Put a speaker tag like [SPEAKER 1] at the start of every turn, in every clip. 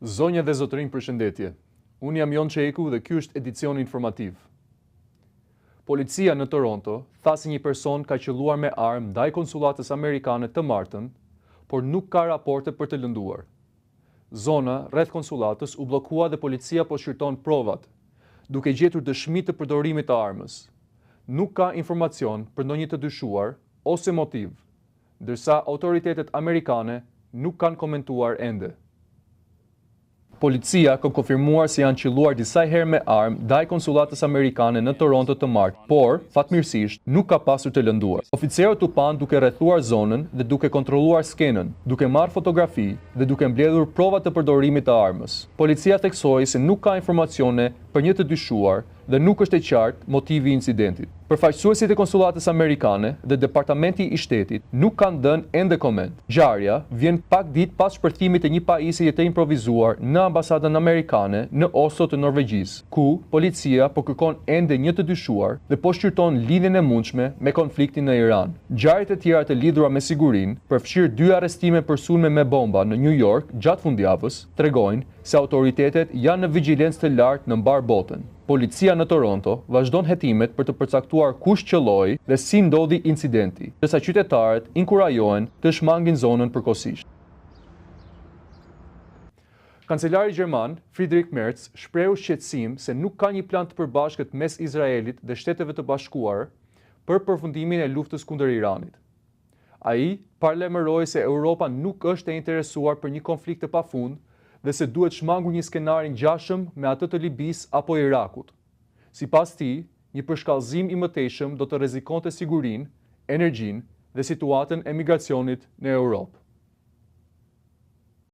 [SPEAKER 1] Zonja dhe zotërinj, përshëndetje. Unë jam Jon Çeku dhe ky është edicioni informativ. Policia në Toronto tha se një person ka qelluar me armë ndaj konsullatës amerikane të martën, por nuk ka raporte për të lënduar. Zona rreth konsullatës u bllokua dhe policia po shqyrton provat, duke gjetur dëshmi të përdorimit të armës. Nuk ka informacion për ndonjë të dyshuar ose motiv, ndërsa autoritetet amerikane nuk kanë komentuar ende. Policia ka konfirmuar se janë qelluar disa herë me armë ndaj konsullatës amerikane në Toronto të martë, por, fatmirësisht, nuk ka pasur të lënduar. Oficerët u pan duke rrethuar zonën dhe duke kontrolluar skenën, duke marrë fotografi dhe duke mbledhur prova të përdorimit të armës. Policia theksoi se nuk ka informacione për një të dyshuar dhe nuk është e qartë motivi i incidentit. Përfaqësuesit e konsullatës amerikane dhe departamenti i shtetit nuk kanë dhënë ende koment. Ngjarja vjen pak ditë pas shpërthimit të një pajisjeje të improvisuar në ambasadën amerikane në Oslo të Norvegjisë, ku policia po kërkon ende një të dyshuar dhe po shqyrton lidhjen e mundshme me konfliktin në Iran. Ngjarjet e tjera të lidhura me sigurinë, përfshirë 2 arrestime për sulme me bomba në New York gjatë fundjavës, tregojnë se autoritetet janë në vigjilencë të lartë në mbar botën. Policia në Toronto vazhdon hetimet për të përcaktuar kush qelloi dhe si ndodhi incidenti, ndërsa qytetarët inkurajohen të shmangin zonën përkohësisht. Kancelari gjerman Friedrich Merz shprehu shqetësim se nuk ka një plan të përbashkët mes Izraelit dhe Shteteve të Bashkuar për përfundimin e luftës kundër Iranit. Ai paralajmëroi se Europa nuk është e interesuar për një konflikt të pafund dhe se duhet shmangur një skenar i ngjashëm me atë të Libisë apo Irakut. Sipas tij, një përshkallëzim i mëtejshëm do të rrezikonte sigurinë, energjinë dhe situatën e migracionit në Europë.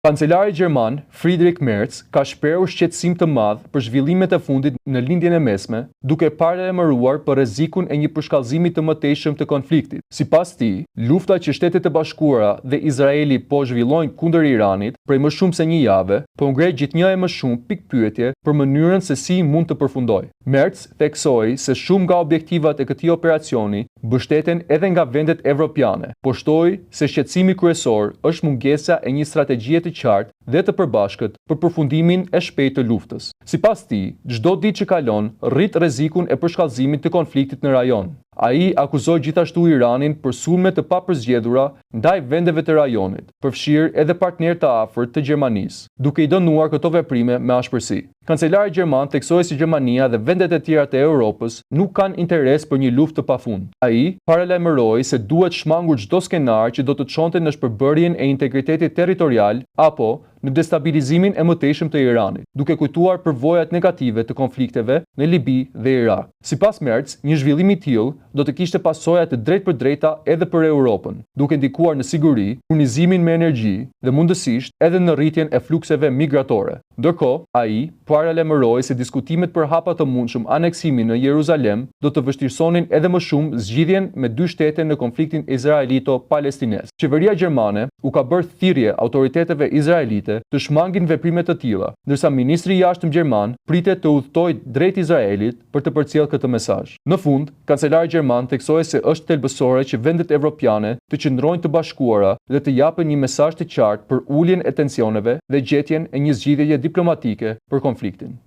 [SPEAKER 1] Kancelari gjerman Friedrich Merz ka shprehur shqetësim të madh për zhvillimet e fundit në lindjen e mesme, duke paralajmëruar për rrezikun e një përshkallëzimi të mëtejshëm të konfliktit. Sipas tij, lufta që Shtetet e Bashkuara dhe Izraeli po zhvillojnë kundër Iranit prej më shumë se një jave, po ngre gjithnjë e më shumë pikpyetje për mënyrën se si mund të përfundojë. Merz theksoi se shumë nga objektivat e këtij operacioni mbështeten edhe nga vendet evropiane, po shtoi se shqetësimi kryesor është mungesa e një strategjie të qartë dhe të përbashkët për përfundimin e shpejtë të luftës. Sipas tij, çdo ditë që kalon rrit rrezikun e përshkallëzimit të konfliktit në rajon. Ai akuzoi gjithashtu Iranin për sulme të papërzgjedhura ndaj vendeve të rajonit, përfshirë edhe partnerë të afërt të Gjermanisë, duke i dënuar këto veprime me ashpërsi. Kancelari gjerman theksoi se Gjermania dhe vendet e tjera të Europës nuk kanë interes për një luftë të pafund. Ai paralajmëroi se duhet shmangur çdo skenar që do të çonte në shpërbërjen e integritetit territorial apo në destabilizimin e mëtejshëm të Iranit, duke kujtuar përvojat negative të konflikteve në Libi dhe Irak. Sipas Merz, një zhvillim i tillë do të kishte pasoja të drejtpërdrejta edhe për Europën, duke ndikuar në siguri, furnizimin me energji dhe mundësisht edhe në rritjen e flukseve migratore. Ndërkohë, ai paralajmëroi se diskutimet për hapa të mundshëm aneksimi në Jeruzalem do të vështirësonin edhe më shumë zgjidhjen me 2 shtete në konfliktin izraelito-palestinez. Qeveria gjermane u ka bërë thirrje autoriteteve izraelite të shmangin veprime të tilla, ndërsa ministri i jashtëm gjerman pritet të udhtojë drejt Izraelit për të përcjellë këtë mesazh. Në fund, kancelari gjerman theksoi se është thelbësore që vendet evropiane të qëndrojnë të bashkuara dhe të japin një mesazh të qartë për uljen e tensioneve dhe gjetjen e një zgjidhjeje diplomatike për konfliktin.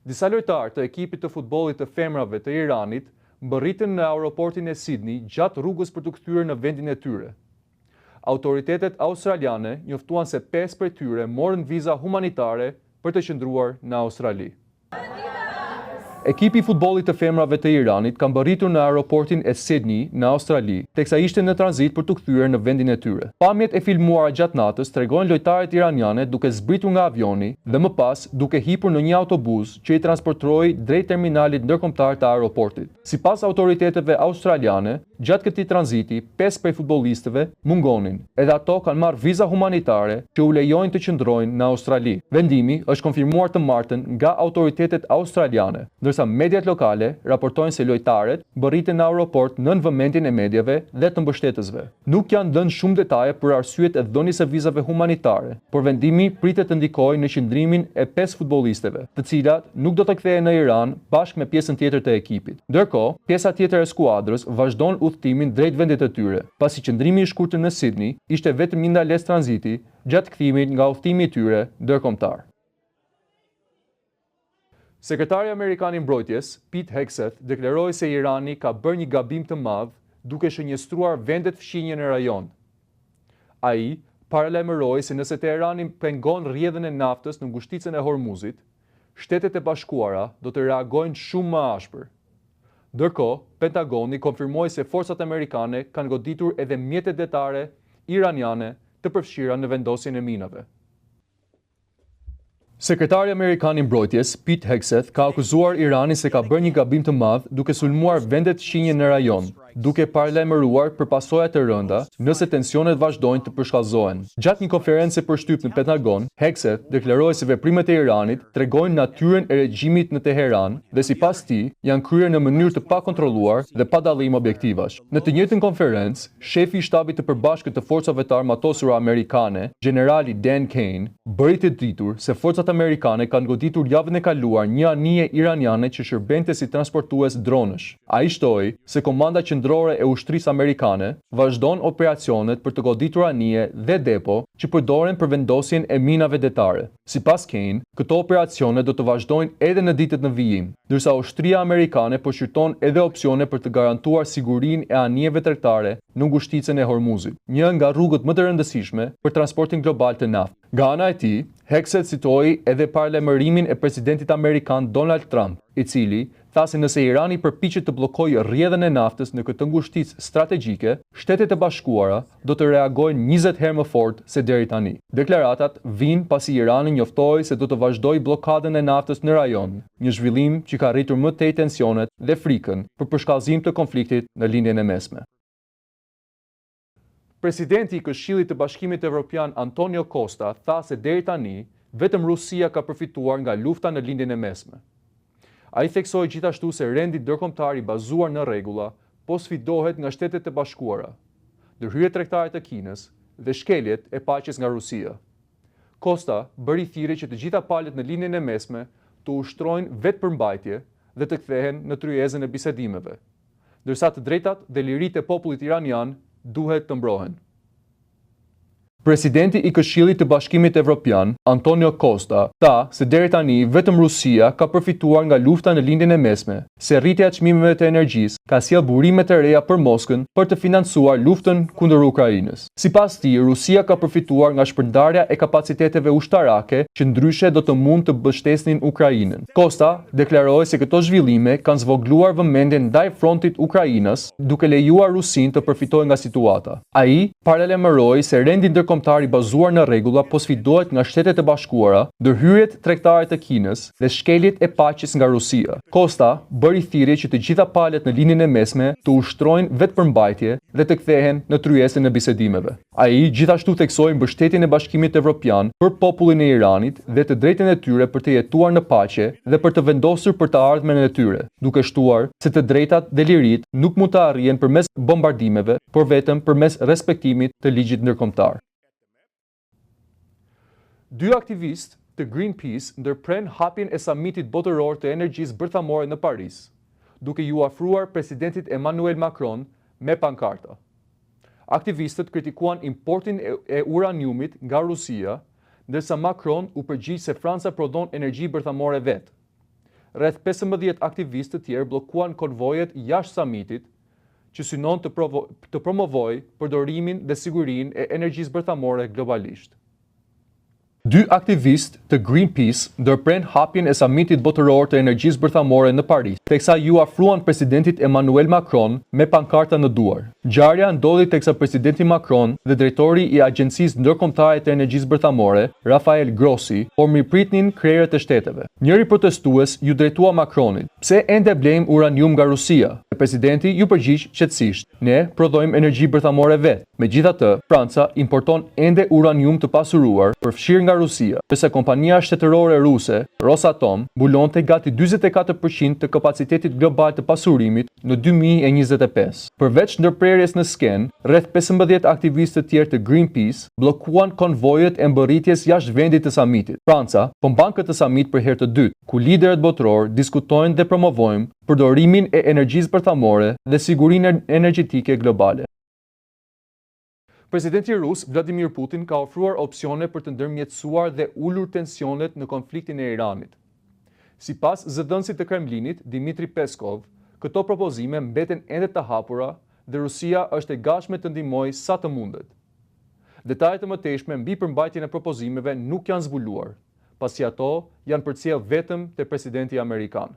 [SPEAKER 1] Disa lojtarë të ekipit të futbollit të femrave të Iranit mbërritën në aeroportin e Sydney gjatë rrugës për të kthyer në vendin e tyre. Autoritetet australiane njoftuan se 5 prej tyre morën viza humanitare për të qëndruar në Australi. Ekipi i futbollit të femrave të Iranit ka mbërritur në aeroportin e Sydney në Australi, teksa ishte në tranzit për të kthyer në vendin e tyre. Pamjet e filmuara gjatë natës tregojnë lojtarët iraniane duke zbritur nga avioni dhe më pas duke hipur në një autobus që i transportoi drejt terminalit ndërkombëtar të aeroportit. Sipas autoriteteve australiane, gjatë këtij tranziti, 5 prej futbollistëve mungonin, edhe ato kanë marrë viza humanitare që u lejojnë të qëndrojnë në Australi. Vendimi është konfirmuar të martën nga autoritetet australiane, ndërsa mediat lokale raportojnë se lojtarët mbërriten në aeroport nën vëmendjen e medjave dhe të mbështetësve. Nuk janë dhënë shumë detaje për arsyet e dhënies së vizave humanitare, por vendimi pritet të ndikojë në qëndrimin e 5 futbollistëve, të cilat nuk do të kthehen në Iran bashkë me pjesën tjetër të ekipit. Ndërkohë, pjesa tjetër e skuadrës vazhdon udhëtimin drejt vendit të tyre, pasi qëndrimi i shkurtër në Sydney ishte vetëm një ndales tranziti gjatë kthimit nga udhëtimi i tyre ndërkombëtar. Sekretari Amerikan i Mbrojtjes, Pete Hegseth, deklaroi se Irani ka bërë një gabim të madh duke shënjestruar vendet fqinje në rajon. Ai paralajmëroi se nëse Teherani pengon rrjedhën e naftës në ngushticën e Hormuzit, Shtetet e Bashkuara do të reagojnë shumë më ashpër. Ndërkohë, Pentagoni konfirmoi se forcat amerikane kanë goditur edhe mjetet detare iraniane të përfshira në vendosjen e minave. Sekretari Amerikan i Mbrojtjes, Pete Hegseth, ka akuzuar Iranin se ka bërë një gabim të madh duke sulmuar vendet fqinje në rajon, duke paralajmëruar për pasojat të rënda nëse tensionet vazhdojnë të përshkallëzohen. Gjatë një konferencë për shtyp në Pentagon, Hegseth deklaroi se veprimet e Iranit tregojnë natyrën e regjimit në Teheran dhe sipas tij janë kryer në mënyrë të pakontrolluar dhe pa dallim objektivash. Në të njëjtën konferencë, shefi i shtabit të përbashkët të forcave të armatosura amerikane, generali Dan Kane, bëri të ditur se forcat amerikane kanë goditur javën e kaluar një anije iraniane që shërbente si transportues dronësh. Ai shtoi se komanda qendrore e ushtrisë amerikane vazhdon operacionet për të goditur anije dhe depo që përdoren për vendosjen e minave detare. Sipas Kane, këto operacione do të vazhdojnë edhe në ditët në vijim, ndërsa ushtria amerikane po shqyrton edhe opsione për të garantuar sigurinë e anijeve tregtare në ngushticën e Hormuzit, një nga rrugët më të rëndësishme për transportin global të naftë. Nga ana e tij, Hegseth citoi edhe paralajmërimin e presidentit amerikan Donald Trump, i cili tha se nëse Irani përpiqet të bllokojë rrjedhën e naftës në këtë ngushticë strategjike, Shtetet e Bashkuara do të reagojnë 20 herë më fort se deri tani. Deklaratat vijnë pasi Irani njoftoi se do të vazhdojë bllokadën e naftës në rajon, një zhvillim që ka rritur më tej tensionet dhe frikën për përshkallëzim të konfliktit në lindjen e mesme. Presidenti i Këshillit të Bashkimit Evropian Antonio Costa tha se deri tani vetëm Rusia ka përfituar nga lufta në lindjen e mesme. Ai theksoi gjithashtu se rendi ndërkombëtar i bazuar në rregulla po sfidohet nga Shtetet e Bashkuara, ndërhyrjet tregtare të Kinës dhe shkeljet e paqes nga Rusia. Costa bëri thirrje që të gjitha palët në lindjen e mesme të ushtrojnë vetëpërmbajtje dhe të kthehen në tryezën e bisedimeve, ndërsa të drejtat dhe liritë e popullit iranian duhet të mbrohen. Presidenti i Këshillit të Bashkimit Evropian, Antonio Costa, tha se deri tani vetëm Rusia ka përfituar nga lufta në lindjen e mesme, se rritja e çmimeve të energjisë ka sjellë burime të reja për Moskën për të financuar luftën kundër Ukrainës. Sipas tij, Rusia ka përfituar nga shpërndarja e kapaciteteve ushtarake që ndryshe do të mund të mbështesnin Ukrainën. Costa deklaroi se këto zhvillime kanë zvogluar vëmendjen ndaj frontit Ukrainës, duke lejuar Rusinë të përfitojë nga situata. Ai paralajmëroi se rendi ndërkombëtar i bazuar në rregulla po sfidohet nga Shtetet e Bashkuara, ndërhyrjet tregtare të Kinës dhe shkeljet e paqes nga Rusia. Costa bëri thirrje që të gjitha palët në linjën e mesme të ushtrojnë vetëpërmbajtje dhe të kthehen në tryezën e bisedimeve. Ai gjithashtu theksoi mbështetjen e Bashkimit Evropian për popullin e Iranit dhe të drejtën e tyre për të jetuar në paqe dhe për të vendosur për të ardhmen e tyre, duke shtuar se të drejtat dhe liritë nuk mund të arrihen përmes bombardimeve, por vetëm përmes respektimit të ligjit ndërkombëtar. Dy aktivistë të Greenpeace ndërpren hapjen e samitit botëror të energjisë bërthamore në Paris, duke ju afruar presidentit Emmanuel Macron me pankarta. Aktivistët kritikuan importin e uraniumit nga Rusia, ndërsa Macron u përgjigj se Franca prodhon energji bërthamore vetë. Rreth 15 aktivistë të tjerë bllokuan konvojet jashtë samitit, që synon të promovojë përdorimin dhe sigurinë e energjisë bërthamore globalisht. Dy aktivistë të Greenpeace ndërpren hapjen e samitit botëror të energjisë bërthamore në Paris, teksa ju afruan presidentit Emmanuel Macron me pankarta në duar. Ngjarja ndodhi teksa presidenti Macron dhe drejtori i Agjencisë Ndërkombëtare të Energjisë Bërthamore, Rafael Grossi, po mirëpritnin krerët e shteteve. Njëri protestues ju drejtua Macronit: "Pse ende blejmë uranium nga Rusia?" Presidenti ju përgjigj qetësisht: "Ne prodhojmë energji bërthamore vetë." Megjithatë, Franca importon ende uranium të pasuruar, përfshirë nga Rusia, përse kompania shtetërore ruse, Rosatom, mbulonte gati 44% të kapacitetit global të pasurimit në 2025. Përveç ndërprerjes në sken, rreth 15 aktivistë të tjerë të Greenpeace bllokuan konvojet e mbërritjes jashtë vendit të samitit. Franca po mban këtë samit për herë të dytë, ku liderët botror diskutojnë dhe promovojnë përdorimin e energjisë bërthamore dhe sigurinë energjetike globale. Presidenti rus Vladimir Putin ka ofruar opsione për të ndërmjetësuar dhe ulur tensionet në konfliktin e Iranit. Sipas zëdhënësit të Kremlinit, Dmitri Peskov, këto propozime mbeten ende të hapura dhe Rusia është e gatshme të ndihmojë sa të mundet. Detajet të mëtejshme mbi përmbajtjen e propozimeve nuk janë zbuluar, pasi ato janë përcjell vetëm te presidenti amerikan.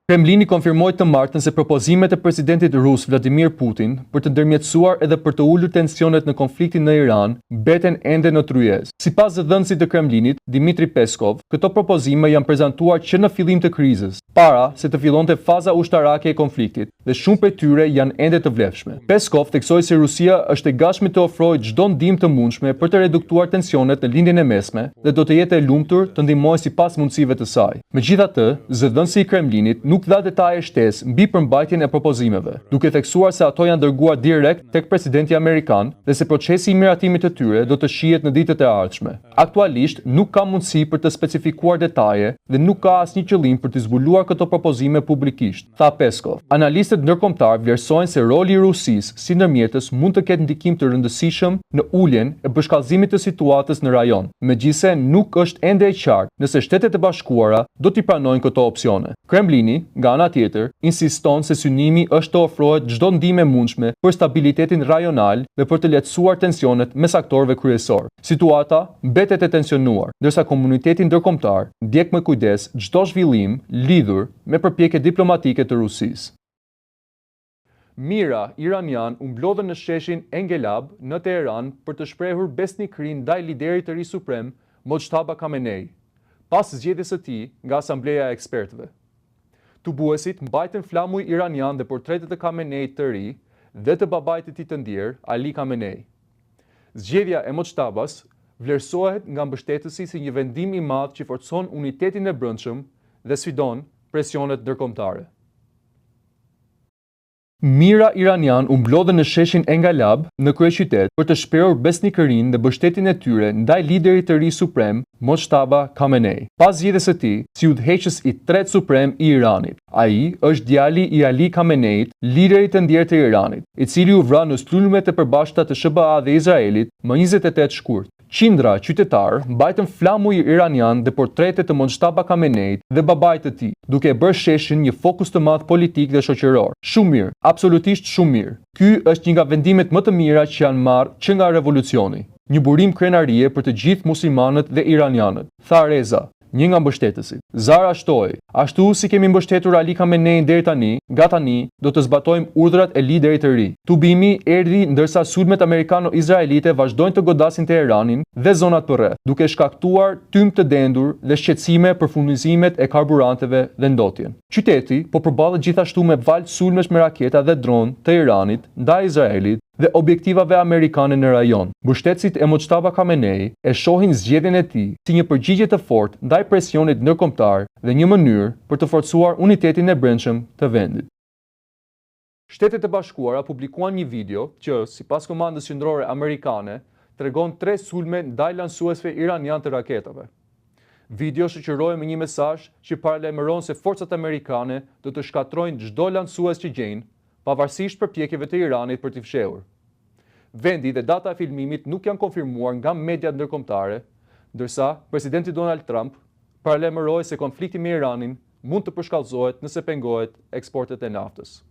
[SPEAKER 1] Kremlini konfirmoi të martën se propozimet e presidentit rus Vladimir Putin për të ndërmjetësuar edhe për të ulur tensionet në konfliktin në Iran mbeten ende në tryezë. Sipas zëdhënësit të Kremlinit, Dmitri Peskov, këto propozime janë prezantuar që në fillim të krizës, para se të fillonte faza ushtarake e konfliktit, dhe shumë prej tyre janë ende të vlefshme. Peskov theksoi se Rusia është e gatshme të ofrojë çdo ndihmë të mundshme për të reduktuar tensionet në lindjen e mesme dhe do të jetë e lumtur të ndihmojë sipas mundësive të saj. Megjithatë, zëdhënësi i Kremlinit nuk dha detaje shtesë mbi përmbajtjen e propozimeve, duke theksuar se ato janë dërguar direkt tek presidenti amerikan dhe se procesi i miratimit të tyre do të shihet në ditët e ardhshme. Aktualisht nuk ka mundësi për të specifikuar detaje dhe nuk ka asnjë qëllim për të zbuluar këto propozime publikisht, tha Peskov. Analistët ndërkombëtar vlerësojnë se roli i Rusisë si ndërmjetës mund të ketë ndikim të rëndësishëm në uljen e bashkallëzimit të situatës në rajon, megjithse nuk është ende e qartë nëse Shtetet e Bashkuara do t'i pranojnë këto opsione. Kremlini, nga ana tjetër, insiston se synimi është të ofrohet çdo ndihmë e mundshme për stabilitetin rajonal dhe për të lehtësuar tensionet mes aktorëve kryesor. Situata mbetet e tensionuar, ndërsa komuniteti ndërkombëtar ndjek me kujdes çdo zhvillim lidhur me përpjekje diplomatike të Rusisë. Mira iranian u mblodhen në sheshin Engelab në Teheran për të shprehur besnikëri ndaj liderit të ri suprem Mojtaba Khamenei, pas zgjedhjes së tij nga Asambleja e Ekspertëve. Tubuesit mbajtën flamuj iranian dhe portretet e Khameneit të ri dhe të babait të tij të ndjer, Ali Khamenei. Zgjedhja e Mojtabas vlerësohet nga mbështetësi si një vendim i madh që forcon unitetin e brendshëm dhe sfidon presionet ndërkombëtare. Mira iranian u mblodhen në sheshin Engalab në kryeqytet për të shprehur besnikërinë dhe mbështetjen e tyre ndaj liderit të ri suprem Mojtaba Khamenei. Pas zgjedhjes së tij si udhëheqës i tretë suprem i Iranit, ai është djali i Ali Khameneit, liderit të ndjer të Iranit, i cili u vra në sulmet e përbashkëta të SBA dhe Izraelit më 28 shkurt. Qindra qytetar mbajtën flamuj iranian dhe portrete të Mojtaba Khameneit dhe babait të tij, duke e bërë sheshin një fokus të madh politik dhe shoqëror. Shumë mirë, absolutisht shumë mirë. Ky është një nga vendimet më të mira që janë marrë që nga revolucioni. Një burim krenarie për të gjithë muslimanët dhe iranianët, tha Reza, një nga mbështetësit. Zara shtoi, ashtu si kemi mbështetur Ali Khamenei deri tani, nga tani do të zbatojmë urdhrat e liderit të ri. Tubimi erdhi ndërsa sulmet amerikano-izraelite vazhdojnë të godasin Teheranin dhe zonat përreth, duke shkaktuar tymë të dendur dhe shqetësime për furnizimet e karburanteve dhe ndotjen. Qyteti po përballet gjithashtu me valë sulmesh me raketa dhe dron të Iranit ndaj Izraelit dhe objektivave amerikane në rajon. Mbështetësit e Mojtaba Khamenei e shohin zgjedhjen e tij si një përgjigje të fortë ndaj presionit ndërkombëtar dhe një mënyrë për të forcuar unitetin e brendshëm të vendit. Shtetet e Bashkuara publikuan një video që, sipas Komandës Qendrore Amerikane, tregon 3 sulme ndaj lansuesve iranian të raketave. Video shoqërohej me një mesazh që paralajmëron se forcat amerikane do të shkatrojnë çdo lansues që gjejnë, pavarësisht përpjekjeve të Iranit për t'i fshehur. Vendi dhe data e filmimit nuk janë konfirmuar nga mediat ndërkombëtare, ndërsa presidenti Donald Trump paralajmëroi se konflikti me Iranin mund të përshkallëzohet nëse pengohet eksportet e naftës.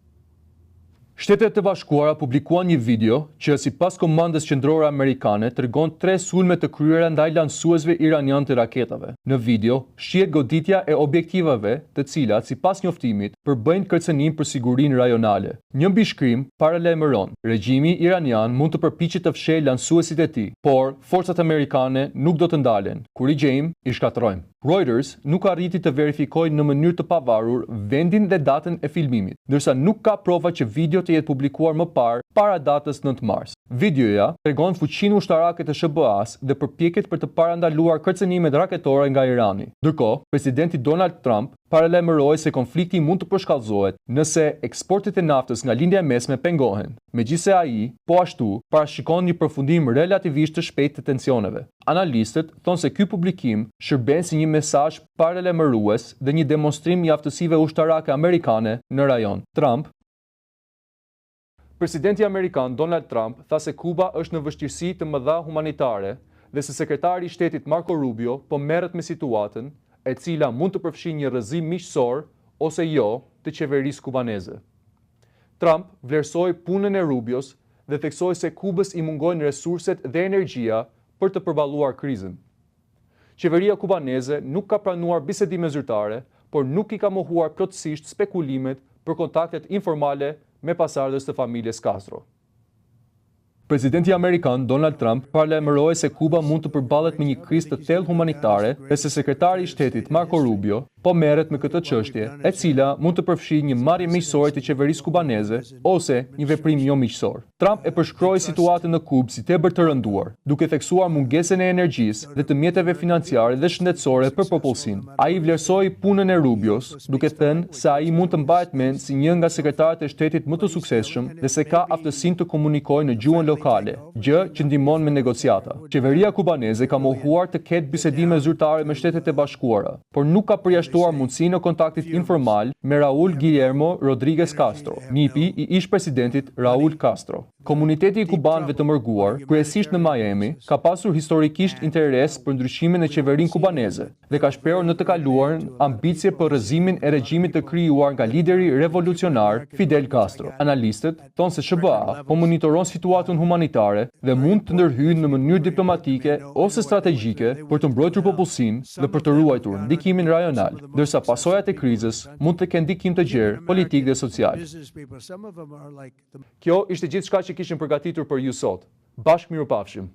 [SPEAKER 1] Shtetet e Bashkuara publikuan një video që sipas Komandës Qendrore Amerikane tregon 3 sulme të kryera ndaj lansuesve iranian të raketave. Në video shihet goditja e objektivave, të cilat sipas njoftimit përbëjnë kërcënim për sigurinë rajonale. Një mbishkrim paralajmëron: regjimi iranian mund të përpiqet të fshehë lansuesit e tij, por forcat amerikane nuk do të ndalen. Kur i gjejmë, i shkatrojmë. Reuters nuk arriti të verifikojë në mënyrë të pavarur vendin dhe datën e filmimit, ndërsa nuk ka prova që video të jetë publikuar më parë para datës 9 mars. Videoja tregon fuqinë ushtarake të SBA-s dhe përpjekjet për të parandaluar kërcënimet raketore nga Irani. Ndërkohë, presidenti Donald Trump paralajmëroi se konflikti mund të përshkallëzohet nëse eksportet e naftës nga lindja e mesme pengohen. Megjithse ai, po ashtu, parashikon një përfundim relativisht të shpejtë të tensioneve. Analistët thonë se ky publikim shërben si një mesazh paralajmërues dhe një demonstrim i aftësive ushtarake amerikane në rajon. Trump Presidenti Amerikan Donald Trump tha se Kuba është në vështirësi të mëdha humanitare dhe se sekretari i shtetit Marco Rubio po merret me situatën e cila mund të përfshijë një rrëzim miqësor ose jo të qeverisë kubaneze. Trump vlerësoi punën e Rubios dhe theksoi se Kubës i mungojnë resurset dhe energjia për të përballuar krizën. Qeveria kubaneze nuk ka pranuar bisedime zyrtare, por nuk i ka mohuar plotësisht spekulimet për kontaktet informale me pasardhës të familjes Castro. Presidenti Amerikan Donald Trump paralajmëroi se Kuba mund të përballet me një krizë të thellë humanitare dhe se sekretari i shtetit Marco Rubio po merret me këtë çështje, e cila mund të përfshijë një marrje miqësore të qeverisë kubaneze ose një veprim jo miqësor. Trump e përshkroi situatën në Kubë si tepër të rënduar, duke theksuar mungesën e energjisë dhe të mjeteve financiare dhe shëndetësore për popullsinë. Ai vlerësoi punën e Rubios, duke thënë se ai mund të mbahet mend si një nga sekretarët e shtetit më të suksesshëm dhe se ka aftësinë të komunikojë në gjuhën lokale, gjë që ndihmon me negociata. Qeveria kubaneze ka mohuar të ketë bisedime zyrtare me Shtetet e Bashkuara, por nuk ka përjashtuar mundësinë e kontaktit informal me Raúl Guillermo Rodríguez Castro, nipi i ish-presidentit Raúl Castro. Komuniteti i kubanëve të mërguar, kryesisht në Miami, ka pasur historikisht interes për ndryshimin e qeverinë kubaneze dhe ka shprehur në të kaluarën ambicie për rrëzimin e regjimit të krijuar nga lideri revolucionar Fidel Castro. Analistët thonë se SBA po monitoron situatën humanitare dhe mund të ndërhyjë në mënyrë diplomatike ose strategjike për të mbrojtur popullsinë dhe për të ruajtur ndikimin rajonal, ndërsa pasojat e krizës mund të kenë ndikim të gjerë politik dhe social. Kjo ishte gjithçka që kishim përgatitur për ju sot. Bashkë mirupafshim.